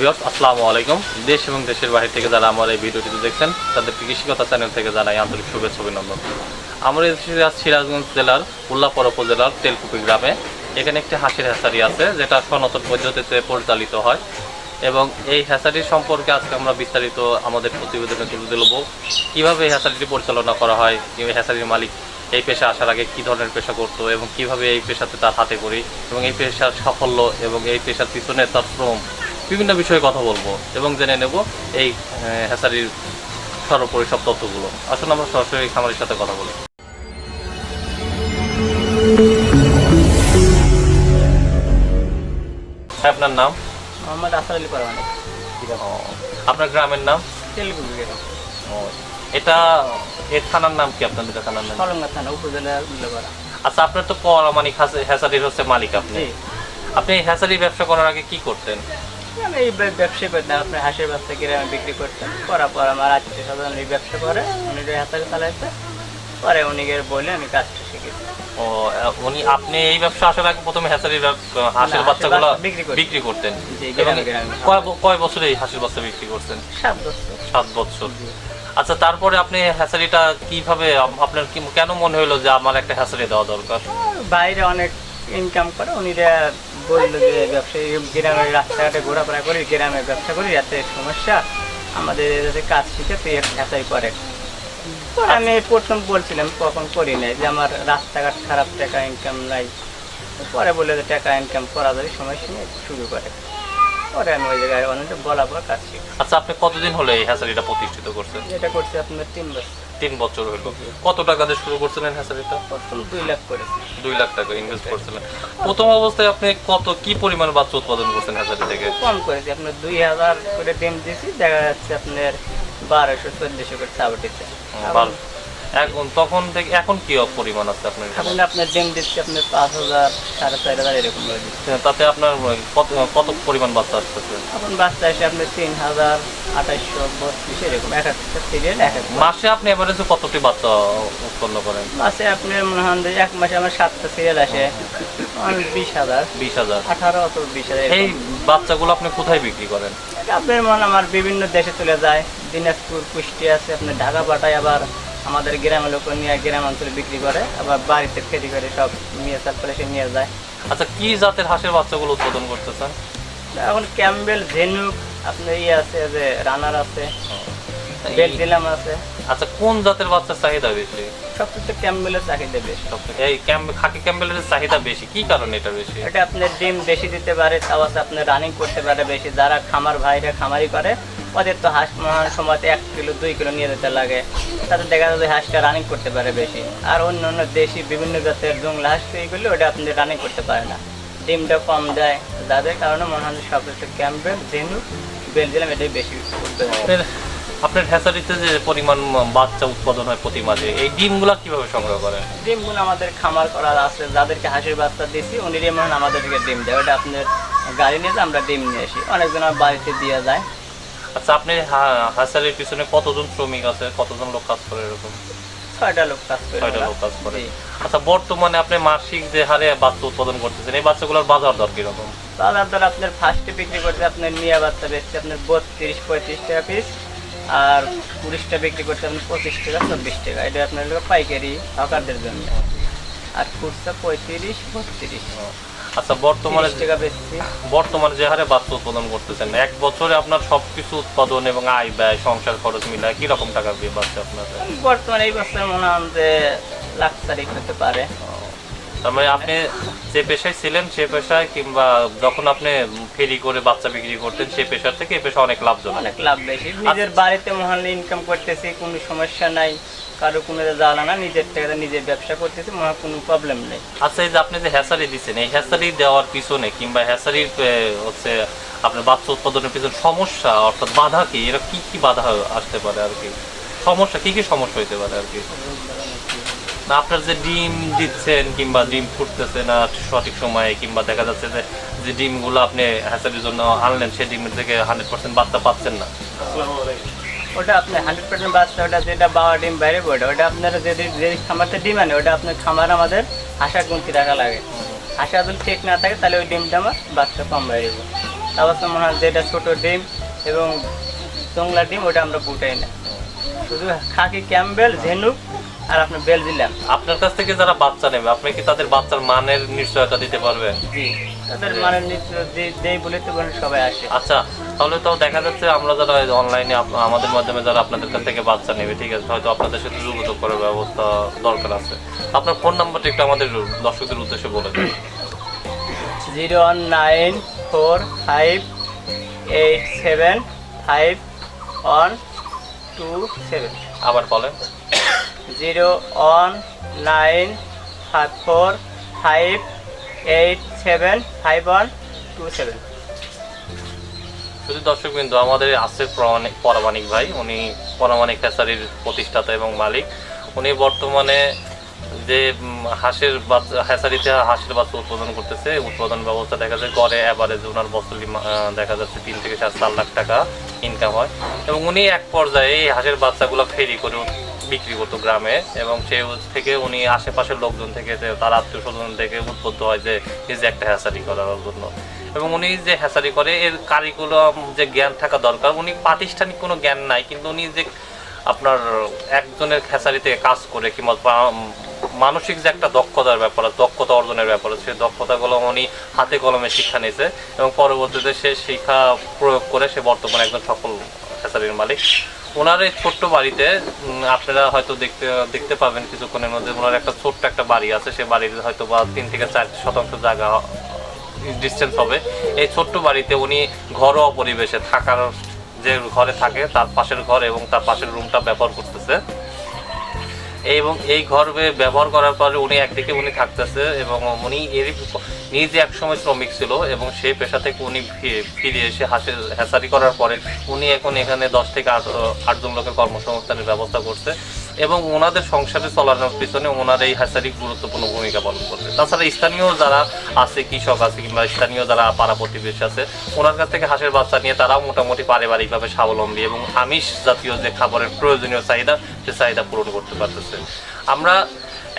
Viewers আসসালামু আলাইকুম। দেশ এবং দেশের বাইরে থেকে যারা আমার এই ভিডিওটি দেখছেন তাদেরকে কৃষিকতা চ্যানেল থেকে জানাই আন্তরিক শুভেচ্ছা অভিনন্দন। আমরা এসেছি সিরাজগঞ্জ জেলার উল্লাপাড়া উপজেলার তেলকুপি গ্রামে। এখানে একটি হাঁসের হ্যাচারি আছে যেটা সনাতন পদ্ধতিতে পরিচালিত হয় এবং এই হ্যাচারির সম্পর্কে আজকে আমরা বিস্তারিত আমাদের প্রতিবেদনে তুলে ধরব। কীভাবে এই হ্যাচারিটি পরিচালনা করা হয়, এই হ্যাচারির মালিক এই পেশা আসার আগে কী ধরনের পেশা করতো এবং কীভাবে এই পেশাতে তার হাতে করি এবং এই পেশার সাফল্য এবং এই পেশার পিছনে তার শ্রম, বিভিন্ন বিষয়ে কথা বলবো এবং জেনে নেব এই হ্যাচারির সর্বোপরি সব তথ্যগুলো। আসলে আমরা সরাসরি খামারের সাথে কথা বলি। আপনার নাম? মোহাম্মদ আসাদ আলী পারমানিক। আপনার গ্রামের নাম? তেলকুপি গ্রাম। এটা এর থানার নাম কি? আপনাদের থানার নাম? সলঙ্গা থানা, উপজেলা উল্লাপাড়া। আচ্ছা, আপনার তো পারমানিক হ্যাচারির হচ্ছে মালিক আপনি। আপনি এই হ্যাচারির ব্যবসা করার আগে কি করতেন? আমি এই ব্যবসা করতাম, আপনার হাঁসের বাচ্চা কিনে আমি বিক্রি করতাম। করার পর আমার আত্মীয় স্বজন এই ব্যবসা করে, উনি হ্যাচারি চালাইতে পরে উনি বলে আমি কাজটা শিখেছি। ও, আপনি এই ব্যবসা আসার আগে প্রথমে হ্যাচারির হাঁসের বাচ্চাগুলো বিক্রি করতেন? কয় বছর এই হাঁসের বাচ্চা বিক্রি করছেন? 7 বছর। 7 বছর। আচ্ছা, তারপরে আপনি হ্যাচারিটা কিভাবে, আপনার কেন মনে হলো যে আমার একটা হ্যাচারি দেওয়া দরকার? বাইরে অনেক ইনকাম করে, উনিরা বললো যে ব্যবসায়ী গ্রামের রাস্তাঘাটে ঘোরাফেরা করি, গ্রামে ব্যবসা করি, এত সমস্যা, আমাদের কাজ শিখে তুই হ্যাচারি করে। আমি প্রথম বলছিলাম কখন করি নাই, যে আমার রাস্তাঘাট খারাপ, টাকা ইনকাম নাই। পরে বলে যে টাকা ইনকাম করা যাবে, সমস্যা নেই, শুরু করে। পরে আমি ওই জায়গায় অনেকটা বলা পর কাজ শিখি। আচ্ছা, আপনি কতদিন হলো এই হ্যাচারিটা প্রতিষ্ঠিত করছেন? এটা করছি আপনার 3 বছর। 3 বছর হলো। কত টাকা দিয়ে শুরু করছিলেন হ্যাচারিটা? প্রথম 2 লাখ করেছি। 2 লাখ টাকা ইনভেস্ট করছিলেন। প্রথম অবস্থায় আপনি কি পরিমাণ বাচ্চা উৎপাদন করছেন হ্যাচারি থেকে? কম করেছি, আপনার 2000 করে ডিম দিয়েছি, দেখা যাচ্ছে আপনার 1200-1400 করে চাবটিতে। এখন তখন থেকে এখন কি পরিমাণ আছে আপনার? এখন আপনার ডিম দিচ্ছি আপনার 5000, 4500 এরকম করে দিচ্ছি। তাতে আপনার কত পরিমাণ বাচ্চা আসতেছে? এখন বাচ্চা আসে আপনার 3000, 2832 এরকম, এক একটা সিরিয়াল এক এক। মাসে আপনি এভারেজে কতটি বাচ্চা উৎপন্ন করেন? মাসে আপনার মনে হয় যে এক মাসে আমার 7টা সিরিয়াল আসে, 20000, 18 অত 20000। এই বাচ্চাগুলো আপনি কোথায় বিক্রি করেন? আপনার মনে আমার বিভিন্ন দেশে চলে যায়, দিনাজপুর, কুষ্টি আছে, আপনার ঢাকা পাঠায়, আবার আমাদের গ্রামের লোক নিয়ে গ্রাম অঞ্চলে বিক্রি করে, আবার বাড়িতে ফেরি করে সব নিয়ে তারপরে সে নিয়ে যায়। আচ্ছা, কি জাতের হাঁসের বাচ্চাগুলো উৎপাদন করতেছেন এখন? ক্যাম্বেল, ঝিনুক, আপনার আছে যে রানার আছে, বেলজিলাম আছে। আচ্ছা, কোন জাতের বাচ্চার চাহিদা বেশি? সবচেয়ে ক্যাম্বেলের চাহিদা বেশি। এই খাকি ক্যাম্বেলের চাহিদা বেশি, কি কারণে এটা বেশি? এটা আপনার ডিম বেশি দিতে পারে, তাও আছে আপনার রানিং করতে পারে বেশি। যারা খামার ভাইরা খামারি করে, ওদের তো হাঁস মহান সময়তে 1 কিলো 2 কিলো নিয়ে যেতে লাগে, তাতে দেখা যাবে হাঁসটা রানিং করতে পারে বেশি। আর অন্য অন্য দেশি বিভিন্ন জাতের জংলা হাঁস তৈরি করলে ওটা আপনি রানিং করতে পারে না, ডিমটা কম দেয়, যাদের কারণে মনে হয় সবচেয়ে ক্যাম্বেল, ঝিনুক, বেলজিলাম এটাই বেশি উৎপাদন। আপনার হ্যাচারিতে যে পরিমাণ বাচ্চা উৎপাদন হয় প্রতি মাসে, এই ডিমগুলা কিভাবে সংগ্রহ করেন? ডিমগুলো আমাদের খামার করা আছে, যাদেরকে হাঁসের বাচ্চা দিচ্ছি উনিরই মনে হয় আমাদেরকে ডিম দেয়, ওটা আপনার গাড়ি নিয়ে আমরা ডিম নিয়ে আসি, অনেকজন আমার বাড়িতে দিয়ে যায়। আচ্ছা, আপনি হ্যাচারির পিছনে কতজন শ্রমিক আছে, কতজন লোক কাজ করে? এরকম 6টা লোক কাজ করে। 6টা লোক কাজ করে। আচ্ছা, বর্তমানে আপনি মাসিক যে হারে বাচ্চা উৎপাদন করতেছেন, এই বাচ্চাগুলোর বাজার দর কিরকম? বাজার দর আপনার ফার্স্টে বিক্রি করতে আপনার মিয়া বাচ্চা বেচছে আপনার 32-35 টাকা পিস, আর 20টা বিক্রি করতে আপনার 25 টাকা 24 টাকা। এটা আপনার পাইকারি হকারদের জন্য। আর খুচরা 35-32। আচ্ছা, বর্তমানে টাকা বেচছি। বর্তমানে যে হারে বাচ্চা উৎপাদন করতেছেন, এক বছরে আপনার সবকিছু উৎপাদন এবং আয় ব্যয় সংসার খরচ মিলায় কিরকম টাকা দিয়ে বাচ্চা আপনার? বর্তমানে এই বছর মনে হয় যে লাখ চারিক হতে পারে। তার মানে আপনি যে পেশায় ছিলেন সে পেশায়, কিংবা যখন আপনি ফেরি করে বাচ্চা বিক্রি করতেন সেই পেশার থেকে এই পেশা অনেক লাভজনক, অনেক লাভ বেশি। নিজের বাড়িতে মহান ইনকাম করতেছি, কোনো সমস্যা নাই, কারো কোনো জ্বালা না, নিজের টাকাতে নিজের ব্যবসা করতেছি, মহা কোনো প্রবলেম নেই। আচ্ছা, এই যে আপনি যে হ্যাচারি দিচ্ছেন, এই হ্যাচারি দেওয়ার পিছনে কিংবা হ্যাচারির হচ্ছে আপনার বাচ্চা উৎপাদনের পিছনে সমস্যা অর্থাৎ বাধা কি? এরা কি কি বাধা আসতে পারে আর কি? সমস্যা কি কি সমস্যা হইতে পারে আর কি? না, আপনার যে ডিম দিচ্ছেন কিংবা ডিম ফুটতেছে না সঠিক সময়ে, কিংবা দেখা যাচ্ছে যে ডিমগুলো আপনি হ্যাচারির জন্য আনলেন সেই ডিমের থেকে 100% বাচ্চা পাচ্ছেন না। ওটা আপনার 100% বাচ্চা, ওটা যেটা বাবা ডিম বাইরে ওটা আপনার যে খামারতে ডিম আনে, ওটা আপনার খামার আমাদের হাঁসা গুনতি রাখা লাগে। হাঁসা যদি ঠিক না থাকে তাহলে ওই ডিমটা আমার বাচ্চা কম বাইরে। তারপর তো মনে হয় যেটা ছোটো ডিম এবং তোংলা ডিম ওটা আমরা ফুটাই না, শুধু খাকি ক্যাম্বেল, ঝিনুক আর আপনার বেলজিলাম। আপনার কাছ থেকে যারা বাচ্চা নেবে আপনি কি তাদের বাচ্চার মানের নিশ্চয়তা দিতে পারবেন? জি, তাদের মানে যেই বলে তো বলে সবাই আসে। আচ্ছা, তাহলে তো দেখা যাচ্ছে আমরা যারা অনলাইনে আমাদের মাধ্যমে যারা আপনাদের কাছ থেকে বাচ্চা নেবে, ঠিক আছে, হয়তো আপনাদের সাথে যোগাযোগ করার ব্যবস্থা দরকার আছে। আপনার ফোন নাম্বারটা একটু আমাদের দর্শকদের উদ্দেশ্যে বলে দেন। 01948751127। আবার বলেন। 01948751127। শুধু দর্শকবৃন্দ, আমাদের আসিফ পরামানিক ভাই, উনি পরামানিক হ্যাচারির প্রতিষ্ঠাতা এবং মালিক। উনি বর্তমানে যে হাঁসের বাচ্চা হ্যাচারিতে হাঁসের বাচ্চা উৎপাদন করতেছে, উৎপাদন ব্যবস্থা দেখা যায় গড়ে অ্যাভারেজ ওনার বছরই দেখা যাচ্ছে 3 থেকে 4 লাখ টাকা ইনকাম হয়। এবং উনি এক পর্যায়ে এই হাঁসের বাচ্চাগুলো ফেরি করে বিক্রি করতো গ্রামে, এবং সে থেকে উনি আশেপাশের লোকজন থেকে তার আত্মীয় স্বজন থেকে উদ্বুদ্ধ হয় যে এই যে একটা হ্যাচারি করার জন্য। এবং উনি যে হ্যাচারি করে এর কারিকুলাম যে জ্ঞান থাকা দরকার, উনি প্রাতিষ্ঠানিক কোনো জ্ঞান নাই, কিন্তু উনি যে আপনার একজনের হ্যাচারিতে কাজ করে কিংবা মানসিক যে একটা দক্ষতার ব্যাপার, দক্ষতা অর্জনের ব্যাপার, সেই দক্ষতাগুলো উনি হাতে কলমে শিক্ষা নিয়েছে এবং পরবর্তীতে সে শিক্ষা প্রয়োগ করে সে বর্তমানে একজন সফল হ্যাচারির মালিক। ওনার এই ছোট্ট বাড়িতে আপনারা হয়তো দেখতে পাবেন কিছুক্ষণের মধ্যে, ওনার একটা ছোট্ট একটা বাড়ি আছে, সে বাড়িতে হয়তো বা 3 থেকে 4 শতাংশ জায়গা ডিস্টেন্স হবে। এই ছোট্ট বাড়িতে উনি ঘরোয়া পরিবেশে থাকার, যে ঘরে থাকে তার পাশের ঘর এবং তার পাশের রুমটা ব্যবহার করতেছে। এবং এই ঘর ব্যবহার করার পরে উনি একদিকে উনি থাকতেছে এবং উনি নিজে একসময় শ্রমিক ছিল এবং সেই পেশা থেকে উনি ফিরে এসে হাঁসের হ্যাচারি করার পরে উনি এখন এখানে 10 থেকে 8 জন লোকের কর্মসংস্থানের ব্যবস্থা করছে এবং ওনাদের সংসারে চলানোর পিছনে ওনার এই হ্যাচারি গুরুত্বপূর্ণ ভূমিকা পালন করছে। তাছাড়া স্থানীয় যারা আছে, কৃষক আছে কিংবা স্থানীয় যারা পাড়া প্রতিবেশী আছে, ওনার কাছ থেকে হাঁসের বাচ্চা নিয়ে তারাও মোটামুটি পারিবারিকভাবে স্বাবলম্বী এবং আমিষ জাতীয় যে খাবারের প্রয়োজনীয় চাহিদা, সে চাহিদা পূরণ করতে পারতেছে। আমরা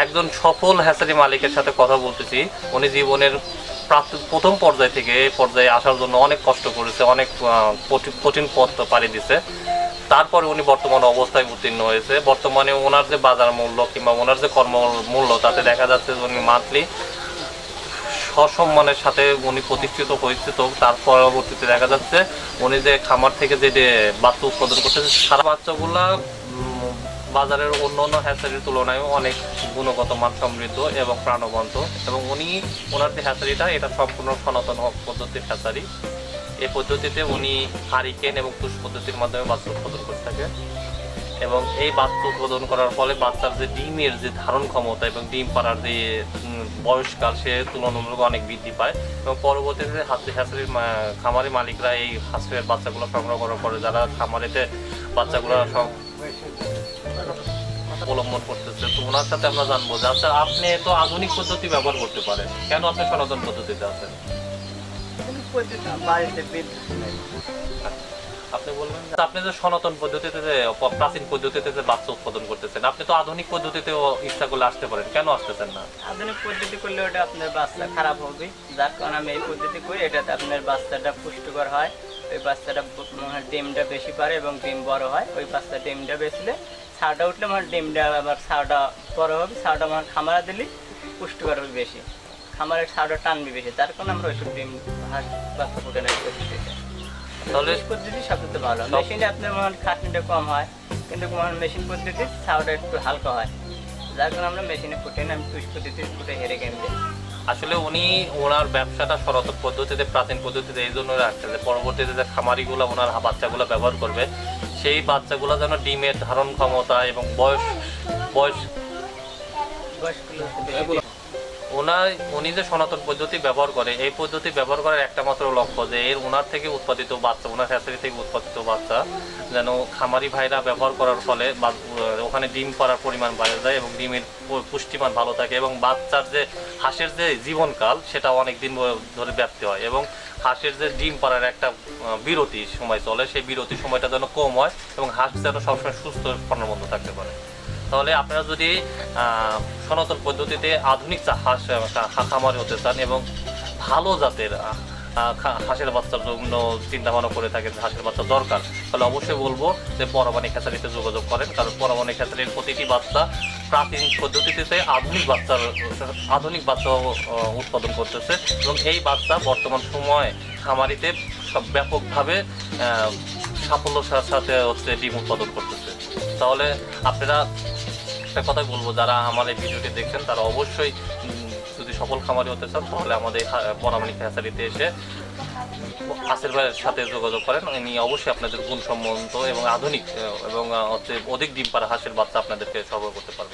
একজন সফল হ্যাচারি মালিকের সাথে কথা বলতেছি। উনি জীবনের প্রথম পর্যায় থেকে এই পর্যায়ে আসার জন্য অনেক কষ্ট করেছে, অনেক কঠিন পথ পাড়ি দিছে, তারপরে উনি বর্তমান অবস্থায় উত্তীর্ণ হয়েছে। বর্তমানে ওনার যে বাজার মূল্য কিংবা ওনার যে কর্ম মূল্য, তাতে দেখা যাচ্ছে উনি মান্থলি সসম্মানের সাথে উনি প্রতিষ্ঠিত হয়েছে। তো তার পরবর্তীতে দেখা যাচ্ছে উনি যে খামার থেকে যে বাচ্চা উৎপাদন করতেছে, সারা বাচ্চাগুলা বাজারের অন্য অন্য হ্যাচারির তুলনায় অনেক গুণগত মান সমৃদ্ধ এবং প্রাণবন্ত। এবং ওনার যে হ্যাচারিটা, এটা সম্পূর্ণ সনাতন পদ্ধতির হ্যাচারি। এই পদ্ধতিতে উনি হারিকেন এবং তুষ পদ্ধতির মাধ্যমে বাচ্চা উৎপাদন করে থাকে এবং এই বাচ্চা উৎপাদন করার ফলে বাচ্চার যে ডিমের যে ধারণ ক্ষমতা এবং ডিম পাড়ার যে বয়সকাল, সে তুলনামূলক অনেক বৃদ্ধি পায়। এবং পরবর্তীতে হ্যাচারির খামারি মালিকরা এই হাঁসের বাচ্চাগুলো সংগ্রহ করার পরে যারা খামারিতে বাচ্চাগুলো অবলম্বন করতেছে, তো ওনার সাথে আমরা জানবো যে আচ্ছা, আপনি তো আধুনিক পদ্ধতি ব্যবহার করতে পারেন, কেন আপনি সনাতন পদ্ধতিতে আছেন? আপনি বলবেন আপনি যে সনাতন পদ্ধতিতে যে প্রাচীন পদ্ধতিতে যে বাচ্চা উৎপাদন করতেছেন, আপনি তো আধুনিক পদ্ধতিতেও ইচ্ছা করলে আসতে পারেন, কেন আসতেছেন না? আধুনিক পদ্ধতি করলে ওটা আপনার বাচ্চা খারাপ হবে, যার কারণে আমি এই পদ্ধতি করি। এটাতে আপনার বাচ্চাটা পুষ্টিকর হয়, ওই বাচ্চাটা ডিমটা বেশি পারে এবং ডিম বড় হয়। ওই বাচ্চা ডিমটা বেচলে ছাউটা উঠলে আমার ডিমটা আবার ছাউটা বড় হবে, ছাউটা আমার খামারা দিলে পুষ্টিকর হবে বেশি, খামারের ছাউটা টানবে বেশি, যার কারণে আমরা ওইসব ডিম হাঁস বাচ্চা ফুটে নেই। তাহলে পদ্ধতি সবচেয়ে ভালো। মেশিনে আপনার মনে খাটনিটা কম হয়, কিন্তু মেশিন পদ্ধতির ছাউটা একটু হালকা হয়, যার কারণে আমরা মেশিনে ফুটে না, আমি তুষ পদ্ধতি ফুটে হেরে কিনতে। আসলে উনি ওনার ব্যবসাটা সনাতন পদ্ধতিতে, প্রাচীন পদ্ধতিতে এই জন্য রাখছে যে পরবর্তীতে যে খামারিগুলো ওনার বাচ্চাগুলো ব্যবহার করবে, সেই বাচ্চাগুলো যেন ডিমের ধারণ ক্ষমতা এবং উনি যে সনাতন পদ্ধতি ব্যবহার করে, এই পদ্ধতি ব্যবহার করার একটা মাত্র লক্ষ্য যে ওনার থেকে উৎপাদিত বাচ্চা, ওনার হ্যাচারি থেকে উৎপাদিত বাচ্চা যেন খামারি ভাইরা ব্যবহার করার ফলে ওখানে ডিম পাড়ার পরিমাণ বেড়ে যায় এবং ডিমের পুষ্টিমান ভালো থাকে এবং বাচ্চার যে হাঁসের যে জীবনকাল, সেটা অনেক দিন ধরে ব্যাপ্তি হয় এবং হাঁসের যে ডিম পাড়ার একটা বিরতি সময় চলে, সেই বিরতি সময়টা যেন কম হয় এবং হাঁস যেন সবসময় সুস্থ প্রাণবন্ত থাকতে পারে। তাহলে আপনারা যদি সনাতন পদ্ধতিতে আধুনিক হাঁস খামারি হতে চান এবং ভালো জাতের হাঁসের বাচ্চার জন্য চিন্তা ভাবনা করে থাকেন, হাঁসের বাচ্চা দরকার, তাহলে অবশ্যই বলবো যে পরামানিক হ্যাচারিতে যোগাযোগ করেন। কারণ পরামানিক হ্যাচারির প্রতিটি বাচ্চা প্রাচীন পদ্ধতিতে আধুনিক বাচ্চা উৎপাদন করতেছে, এবং এই বাচ্চা বর্তমান সময়ে খামারিতে সব ব্যাপকভাবে সাফল্যের সাথে হচ্ছে ডিম উৎপাদন করতেছে। তাহলে আপনারা একটা কথাই বলবো, যারা আমার এই ভিডিওটি দেখছেন তারা অবশ্যই যদি সফল খামারি হতে চান তাহলে আমাদের পরামানিক হ্যাচারিতে এসে আসির ভাইয়ের সাথে যোগাযোগ করেন। উনি অবশ্যই আপনাদের গুণসম্মত এবং আধুনিক এবং হচ্ছে অধিক ডিম পাড়া হাঁসের বাচ্চা আপনাদেরকে সরবরাহ করতে পারবে।